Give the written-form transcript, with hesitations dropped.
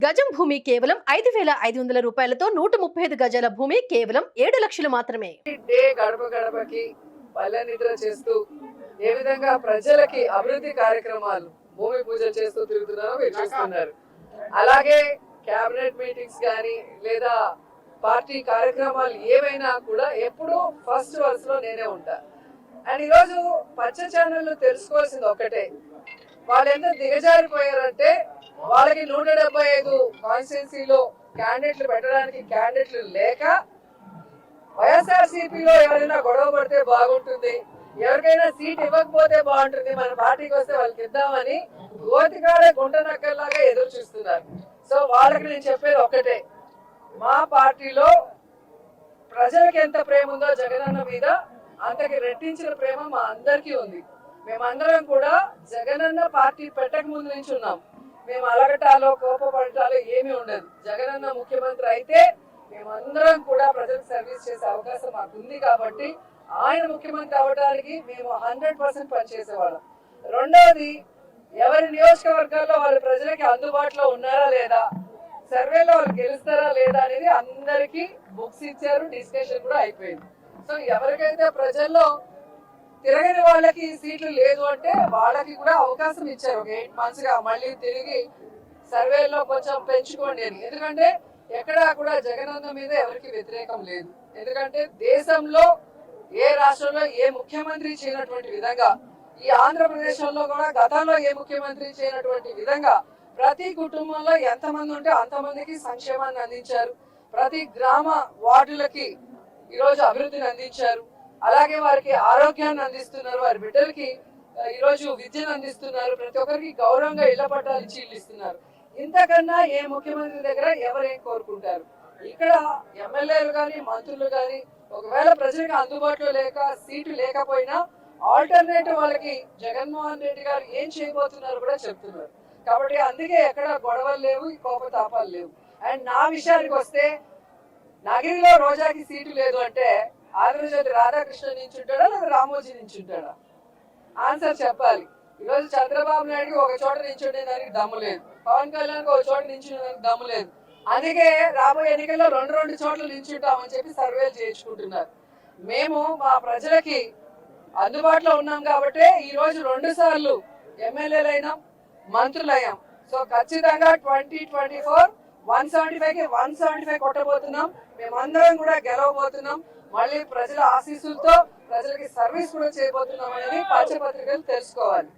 గజం భూమి కేవలం 5,500 రూపాయలతో 135 గజాల భూమి కేవలం 7 లక్షలు మాత్రమే. డే గడప గడపకి పల్లె నిద్ర చేస్తూ ఏ విధంగా ప్రజలకి అభివృద్ధి కార్యక్రమాలు భూమి పూజ చేస్తూ తిరుగుతున్నారో మీరు చూస్తున్నారు. అలాగే క్యాబినెట్ మీటింగ్స్ కానీ లేదా పార్టీ కార్యక్రమాలు ఏవైనా కూడా ఎప్పుడూ ఫస్ట్ వర్స్ లో నేనే ఉంటా. అండ్ ఈరోజు పచ్చ ఛానళ్ళు తెలుసుకోవాల్సింది ఒక్కటే, వాళ్ళు ఎంత దిగజారిపోయారంటే వాళ్ళకి 175 కాన్స్టిట్యున్సీలో క్యాండిడేట్లు పెట్టడానికి క్యాండిడేట్లు లేక వైఎస్ఆర్సీపీలో ఎవరైనా గొడవ పడితే బాగుంటుంది, ఎవరికైనా సీట్ ఇవ్వకపోతే బాగుంటుంది, మన పార్టీకి వస్తే వాళ్ళకి ఇద్దామని గోతికాడే గుంట నక్కల్లాగా ఎదురు చూస్తున్నారు. సో వాళ్ళకి నేను చెప్పేది ఒక్కటే, మా పార్టీలో ప్రజలకి ఎంత ప్రేమ ఉందో జగనన్న మీద అంతకి రెట్టించిన ప్రేమ మా అందరికీ ఉంది. మేమందరం కూడా జగనన్న పార్టీ పెట్టక ముందు నుంచి ఉన్నాం. మేము అలగటాలో కోపపడటాలో ఏమీ ఉండదు. జగనన్న ముఖ్యమంత్రి అయితే మేమందరం కూడా ప్రజలకు సర్వీస్ చేసే అవకాశం మాకు ఉంది కాబట్టి ఆయన ముఖ్యమంత్రి అవడానికి మేము 100% పనిచేసేవాళ్ళం. రెండవది, ఎవరి నియోజకవర్గాల్లో వాళ్ళు ప్రజలకి అందుబాటులో ఉన్నారా లేదా, సర్వేలో వాళ్ళు గెలుస్తారా లేదా అనేది అందరికీ బుక్స్ ఇచ్చారు, డిస్కషన్ కూడా అయిపోయింది. సో ఎవరికైతే ప్రజల్లో తిరగని వాళ్ళకి సీట్లు లేదు అంటే వాళ్ళకి కూడా అవకాశం ఇచ్చారు. ఒక 8 months గా మళ్ళీ తిరిగి సర్వేల్లో కొంచెం పెంచుకోండి అని. ఎందుకంటే ఎక్కడా కూడా జగనన్న మీద ఎవరికి వ్యతిరేకం లేదు. ఎందుకంటే దేశంలో ఏ రాష్ట్రంలో ఏ ముఖ్యమంత్రి చేయనటువంటి విధంగా, ఈ ఆంధ్రప్రదేశ్ లో కూడా గతంలో ఏ ముఖ్యమంత్రి చేయనటువంటి విధంగా ప్రతి కుటుంబంలో ఎంతమంది ఉంటే అంతమందికి సంక్షేమాన్ని అందించారు. ప్రతి గ్రామ వార్డులకి ఈరోజు అభివృద్ధిని అందించారు. అలాగే వారికి ఆరోగ్యాన్ని అందిస్తున్నారు, వారి బిడ్డలకి ఈరోజు విద్యను అందిస్తున్నారు, ప్రతి ఒక్కరికి గౌరవంగా ఇళ్ల పట్టాలు ఇచ్చి ఇల్లు ఇస్తున్నారు. ఇంతకన్నా ఏ ముఖ్యమంత్రి దగ్గర ఎవరేం కోరుకుంటారు? ఇక్కడ ఎమ్మెల్యేలు కానీ మంత్రులు కానీ ఒకవేళ ప్రజలకు అందుబాటులో లేక సీటు లేకపోయినా ఆల్టర్నేటివ్ వాళ్ళకి జగన్మోహన్ రెడ్డి గారు ఏం చేయబోతున్నారు కూడా చెప్తున్నారు. కాబట్టి అందుకే ఎక్కడ గొడవలు లేవు, కోపతాపాలు లేవు. అండ్ నా విషయానికి వస్తే, నగిరిలో రోజాకి సీటు లేదు అంటే ఆంధ్రజ్యోతి రాధాకృష్ణ నించుంటాడా లేదా రామోజీ నించుంటాడా? ఆన్సర్ చెప్పాలి. ఈరోజు చంద్రబాబు నాయుడుకి ఒక చోట నించుండే దానికి దమ్ము లేదు, పవన్ కళ్యాణ్కి ఒక చోట నించునే దానికి దమ్ము లేదు. అందుకే రాబోయే ఎన్నికల్లో 2 చోట్ల నించుంటామని చెప్పి సర్వేలు చేయించుకుంటున్నారు. మేము మా ప్రజలకి అందుబాటులో ఉన్నాం కాబట్టి ఈ రోజు 2 సార్లు ఎమ్మెల్యేలు అయినాం, మంత్రులు అయ్యాం. సో ఖచ్చితంగా 2024 175కి 175 కొట్టబోతున్నాం. మేమందరం కూడా గెలవబోతున్నాం. మళ్ళీ ప్రజల ఆశీస్సులతో ప్రజలకి సర్వీస్ కూడా చేయబోతున్నాం అనేది పత్రికలు తెలుసుకోవాలి.